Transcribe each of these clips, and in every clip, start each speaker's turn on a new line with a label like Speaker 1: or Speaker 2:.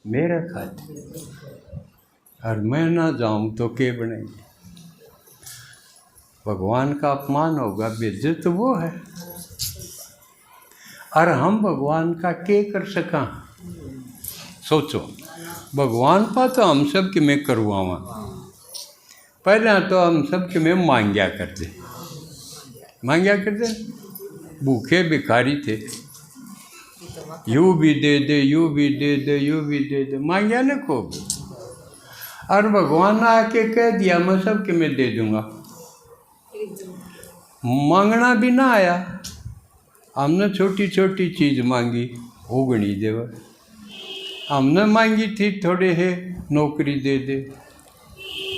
Speaker 1: मेरा खाते, और मैं ना जाऊं तो के बनेंगे। भगवान का अपमान होगा, बेइज्जत तो वो है, और हम भगवान का के कर सका। सोचो, भगवान पा तो हम सब के में करवावा। पहले तो हम सब के में मांग्या करते, भूखे भिखारी थे, यू भी दे दे, यू भी दे दे, यू भी दे दे, मांग्या न खूब। और भगवान आके कह दिया मैं सब के में दे दूंगा। मांगना भी ना आया, हमने छोटी छोटी चीज़ मांगी, उगनी देवा। हमने मांगी थी थोड़े है नौकरी दे दे,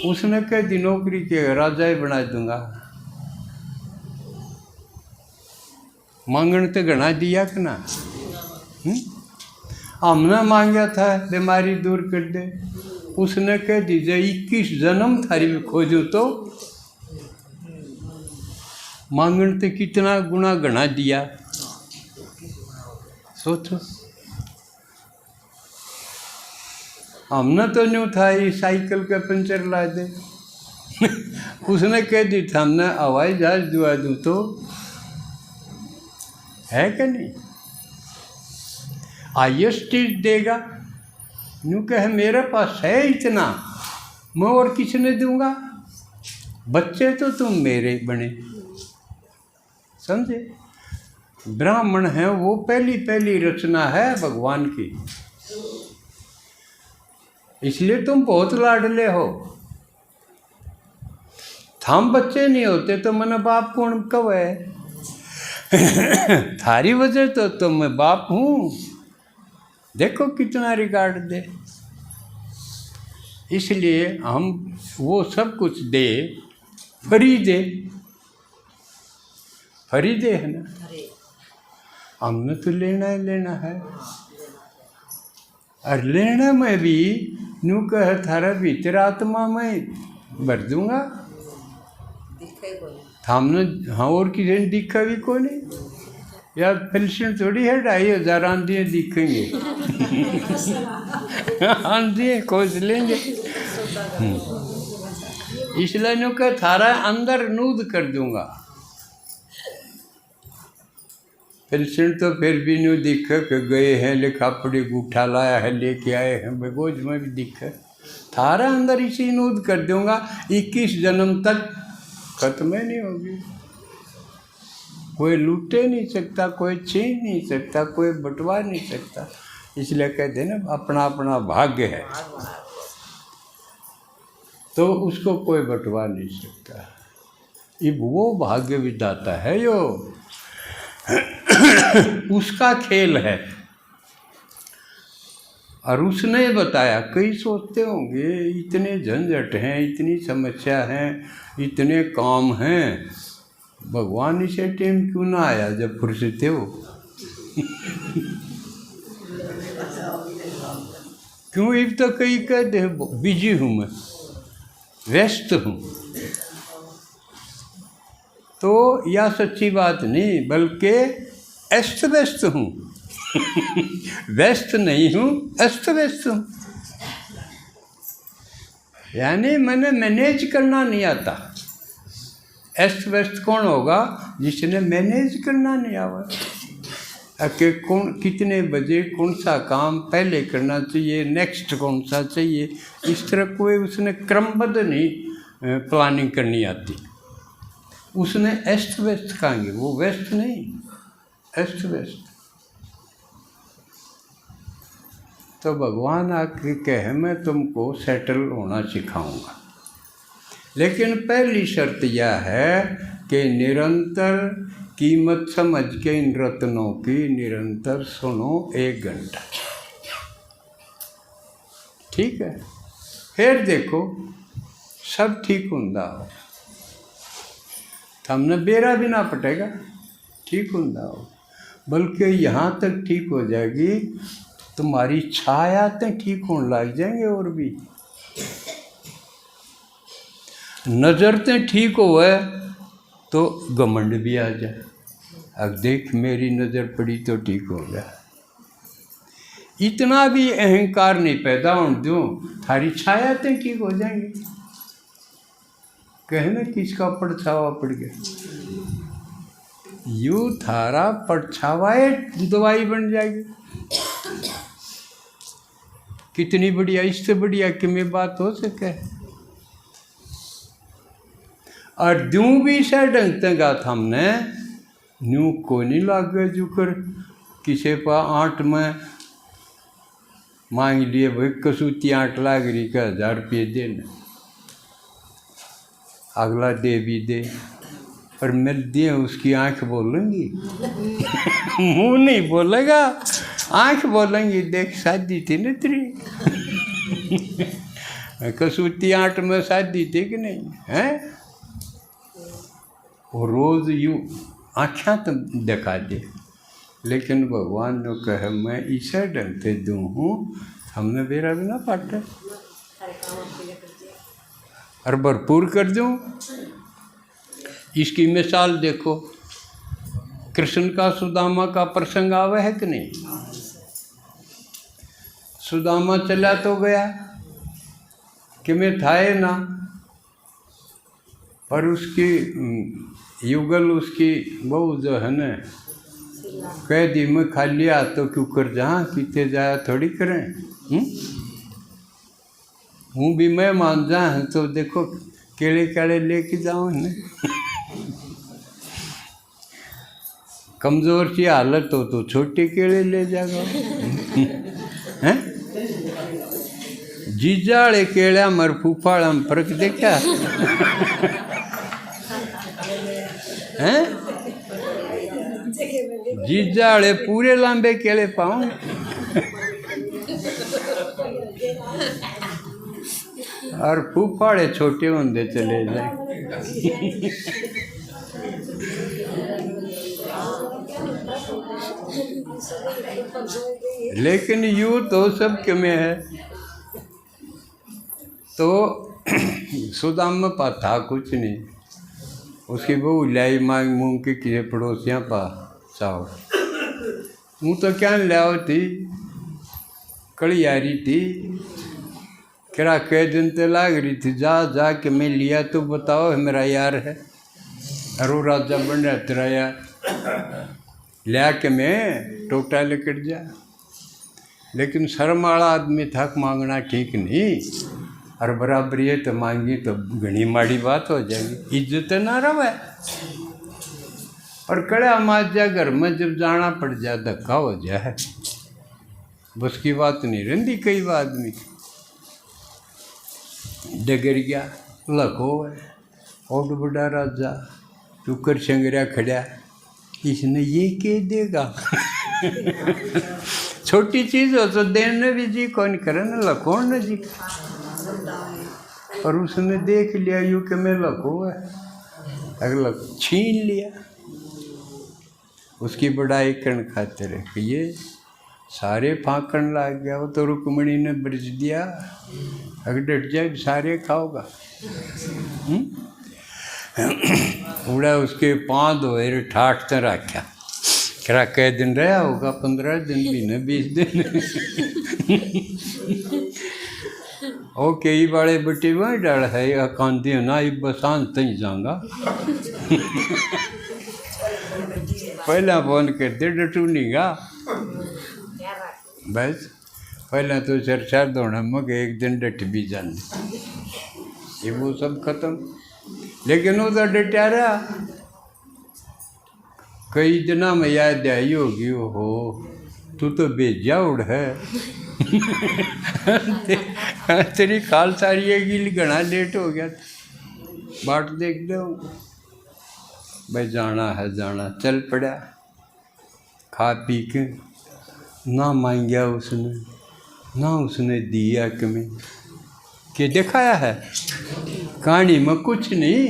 Speaker 1: उसने कह दी नौकरी के राजा ही बना दूंगा। मांगन तो घना दिया कि ना। हमने मांगा था बीमारी दूर कर दे, उसने कह दीजिए 21 जन्म थारी खोजो तो। मांगन तो कितना गुना घना दिया, सोचो। हमने तो न्यू था ये साइकिल का पंचर ला दे उसने कह दी था हमने हवाई जहाज दुआ दूँ तो, है कि नहीं। IST देगा, न्यू कहे मेरे पास है इतना, मैं और किसने दूंगा। बच्चे तो तुम मेरे बने, समझे। ब्राह्मण है वो पहली पहली रचना है भगवान की, इसलिए तुम बहुत लाडले हो। थाम बच्चे नहीं होते तो मैंने बाप कौन कब है थारी वजह तो मैं बाप हूँ। देखो कितना रिगार्ड दे, इसलिए हम वो सब कुछ दे, फ्री दे, फ्री दे है ना। हमने तो लेना है, और लेने में भी न्यू कह थारा भीतर आत्मा में भर दूंगा। हमने हाँ और किसी ने दिखा भी को नहीं यार, पेंशन थोड़ी है 2,500 आंधियाँ दिखेंगे आंधियाँ खोज लेंगे। इसलिए न्यू कह थारा अंदर नूद कर दूंगा। पेंशन तो फिर भी न्यू दिखे कि गए हैं, लिखा पड़ी गूठा लाया है लेके आए हैं, बेगोज में भी दिखे। थारा अंदर इसी नूद कर दूंगा, 21 जन्म तक खत्म ही नहीं होगी। कोई लूटे नहीं सकता, कोई छीन नहीं सकता, कोई बंटवा नहीं सकता। इसलिए कहते हैं ना अपना अपना भाग्य है, तो उसको कोई बंटवा नहीं सकता। ये वो भाग्य विधाता है यो उसका खेल है। और उसने बताया, कई सोचते होंगे इतने झंझट हैं, इतनी समस्या हैं, इतने काम हैं, भगवान इसे टाइम क्यों ना आया जब फुर्सत है वो क्यों। इब तो कई कहते बिजी हूँ मैं, व्यस्त हूँ, तो यह सच्ची बात नहीं बल्कि अस्त व्यस्त हूँ व्यस्त नहीं हूँ, अस्त व्यस्त हूँ। यानी मैंने मैनेज करना नहीं आता। अस्त व्यस्त कौन होगा, जिसने मैनेज करना नहीं आवा कि कौन कितने बजे कौन सा काम पहले करना चाहिए, नेक्स्ट कौन सा चाहिए। इस तरह कोई उसने क्रमबद्ध नहीं प्लानिंग करनी आती। उसने अस्त व्यस्त कहेंगे, वो व्यस्त नहीं, अस्त व्यस्त। तो भगवान आके कहे मैं तुमको सेटल होना सिखाऊंगा, लेकिन पहली शर्त यह है कि निरंतर कीमत समझ के इन रत्नों की निरंतर सुनो 1 घंटा, ठीक है। फिर देखो सब ठीक होंदा हो, हमने बेरा भी ना पटेगा, ठीक होंदा हो। बल्कि यहाँ तक ठीक हो जाएगी, तुम्हारी छायातें ठीक होने लग जाएंगे। और भी नज़रतें ठीक होवे तो घमंड भी आ जाए, अब देख मेरी नज़र पड़ी तो ठीक हो गया। इतना भी अहंकार नहीं पैदा होने दो, थारी छाया तो ठीक हो जाएंगे। कहना किसका परछावा पड़ गया, यू थारा परछावाए दवाई बन जाएगी। कितनी बढ़िया, इससे बढ़िया कि में बात हो सके। और दूँ भी से ढंग तंगा हमने न्यू को नहीं लागे जुकर किसे पा आठ में मांग लिए भाई कसूती आठ लाग रही का 1000 रुपये देना, अगला दे भी दे, पर मैं दे उसकी आंख बोलेंगी मुंह नहीं बोलेगा, आंख बोलेंगी। देख शादी थी न तेरी कसूती आठ में शादी थी कि नहीं है। वो रोज यूँ आँखें तो दिखा दे, लेकिन भगवान ने कहे मैं इसे ढंग से दूँ हूँ, हमने बेरा भी ना पाटे और भरपूर कर दूँ। इसकी मिसाल देखो, कृष्ण का सुदामा का प्रसंग आवे है कि नहीं। सुदामा चला तो गया कि मैं थाए ना, पर उसकी युगल उसकी बहू जो है न कह दी मैं खाली आ तो क्यों कर जहाँ किते जाया थोड़ी करें। हूँ भी मैं मान जा तो देखो केले काले लेके जाऊँ न कमज़ोर सी हालत हो तो छोटे केले ले जाओ हैं। जीजाड़े केड़ा मर फूफाड़ा में फर्क देखा हैं। जीजाड़े पूरे लंबे केले पाऊँ और फूफाड़े छोटे होंगे चले जाए। लेकिन यूँ तो सबके में है। तो सुदामा पा था कुछ नहीं, उसकी बहू लाई मांग मूंग के किए पड़ोसियाँ पा चाव, हूँ तो क्या लाओ थी कड़ी आ रही थी, करा कई दिन तो लाग रही थी जा के मैं लिया तो बताओ मेरा यार है, अरो राजा बन रहा तेरा यार, लिया के मैं टोटा लेकर जा। लेकिन शर्म वाला आदमी था, मांगना ठीक नहीं, और बराबर ये तो मांगी तो घनी माड़ी बात हो जाएगी, इज्जत ना रहे। और कड़ा माज जा घर में जब जाना पड़ जाए धक्का हो जाए, बस की बात नहीं रहती। कई आदमी डगर गया लखो है और बड़ा राजा टुकर शंगरिया खड़ा, इसने ये के देगा छोटी चीज़ हो तो देने भी जी कौन करे न लखोण न जी। और उसने देख लिया यूँ कि मैं लखो है, अगला छीन लिया। उसकी बड़ाई करने खातिर कि ये सारे फाँकण लाग गया, वो तो रुक्मणी ने ब्रज दिया, अगर डट जाए सारे खाओगा। उड़ा उसके पाँव धोए ठाठ से रखा, करा कई दिन रहा होगा, 15 दिन भी न 20 दिन ओ कई बाड़े बटे वह डर है कांदी ना बसान तई जाऊंगा पहला फोन करते डटू नहीं गा, बस पहला तो चर्चा दौड़ा मग एक दिन डट भी जाते, ये वो सब खत्म। लेकिन वो तो डटा रहा, कई दिना में याद आई होगी, हो तू तो बेजा उड़ है तेरी खाल सारी है घना लेट हो गया, बाट देख दो भाई जाना है जाना, चल पड़ा। खा पी के ना मांगा उसने, ना उसने दिया कि मैं के दिखाया है कहानी में कुछ नहीं।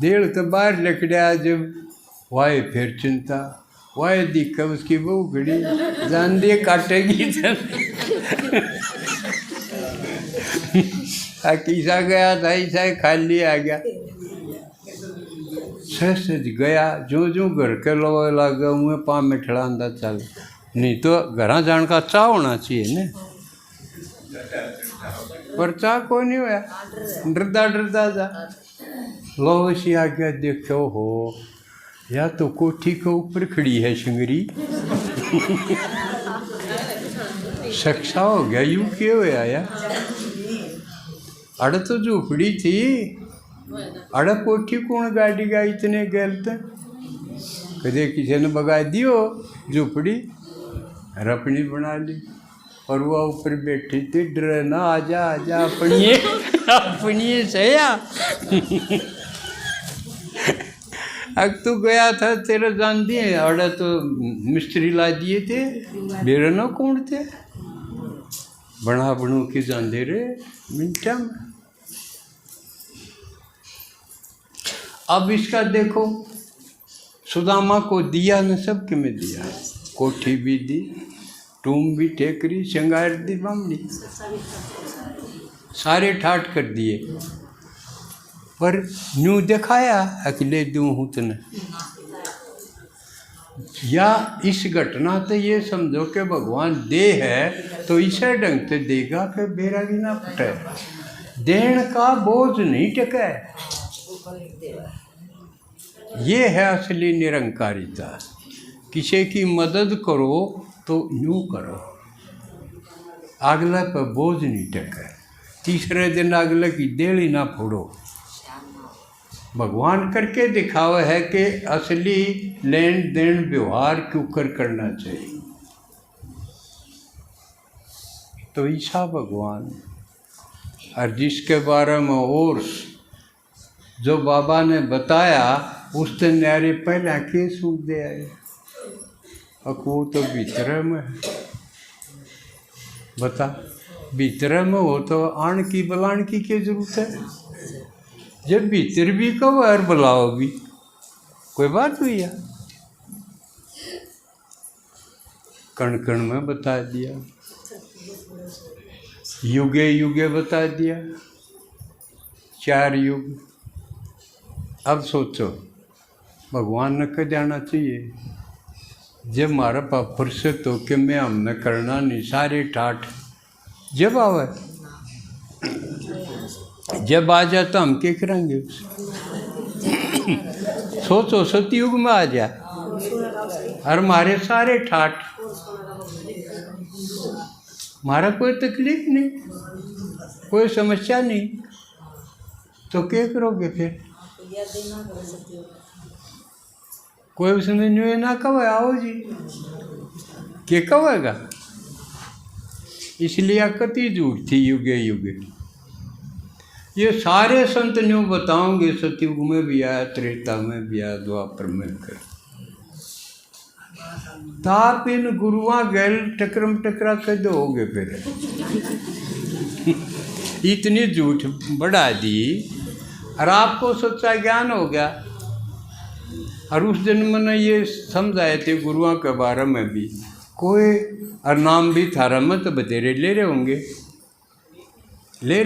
Speaker 1: देड़ तो बाहर लकड़ा, जब वाए फिर चिंता, वाए दिखा उसकी बहू खड़ी, जान दिए काटेगी किसा गया था ऐसा खाली आ गया, सहज गया जो जो घर के लोग लागे मुँह पा में ठड़ांदा चल, नहीं तो घर जान का चाह होना चाहिए ने, पर चाह को नहीं होया, डरदा डरदा जा लोसी आ गया। देखो हो या तो कोठी के ऊपर खड़ी है शिंगरी सक्सा हो गया यूं क्यों होया या अड़ तो झूपड़ी थी, अड़ कोठी कौन गाड़ी गा इतने गलत, कदे किसी ने बगा दियो झूपड़ी और अपनी बना ली, और वह ऊपर बैठी थी डर ना आजा आजा अपनी अपनी सया अब तू गया था तेरा जान दिए, अड़ा तो मिस्त्री ला दिए थे, मेरे ना कौन थे बना बनू के जान दे रे मिनटा में। अब इसका देखो सुदामा को दिया न सबके में दिया, कोठी भी दी, टूम भी टेकरी, श्रृंगार दी बामनी, सारे ठाट कर दिए, पर न्यू दिखाया अकेले दूँ हूँ तने। या इस घटना तो ये समझो कि भगवान दे है तो इसे ढंग से देगा कि बैरागी ना फटे, देन का बोझ नहीं टका है, ये है असली निरंकारिता। किसी की मदद करो तो यूँ करो, अगले पर बोझ नहीं टका, तीसरे दिन अगले की देली ना फोड़ो। भगवान करके दिखावा है कि असली लेन देन व्यवहार क्यों करना चाहिए। तो ईसा भगवान और जिसके बारे में और जो बाबा ने बताया उस दिन न्यारे पहले के सूख दे आए, वो तो भीतर में है, बता भीतर में हो तो आण की बलान की क्या जरूरत है, जब भीतर भी कहो और बुलाओ भी, कोई बात हुई है। कण कण में बता दिया, युगे युगे बता दिया, 4 युग। अब सोचो भगवान ने कह जाना चाहिए, जब हमारा पाप फुर्सत हो कि मैं हमने करना नहीं, सारे ठाठ जब आवे, जब आ जाए तो हम क्या करेंगे। सोचो सतयुग में आ जाए और हमारे सारे ठाठ, हमारा कोई तकलीफ नहीं, कोई समस्या नहीं, तो क्या करोगे फिर। कोई उसमें न्यू ना कहे आओ जी, क्या कहेगा। इसलिए कति झूठ थी युगे युगे। ये सारे संत न्यू बताओगे, सतयुग में भी आया, त्रेता में भी आया, द्वापर में कर ताप इन गुरुआ गैल टकरम टकरा कर दोगे फिर इतनी झूठ बढ़ा दी और आपको सच्चा ज्ञान हो गया। और उस दिन मैंने ये समझाए थे गुरुओं के बारे में भी, कोई और नाम भी थारा में तो बतेरे ले रहे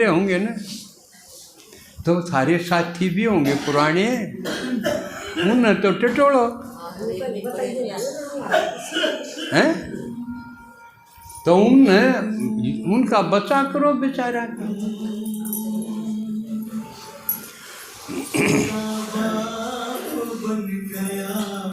Speaker 1: होंगे ना, तो सारे साथी भी होंगे पुराने, उन तो टटोलो हैं, तो उनका बचा करो बेचारा।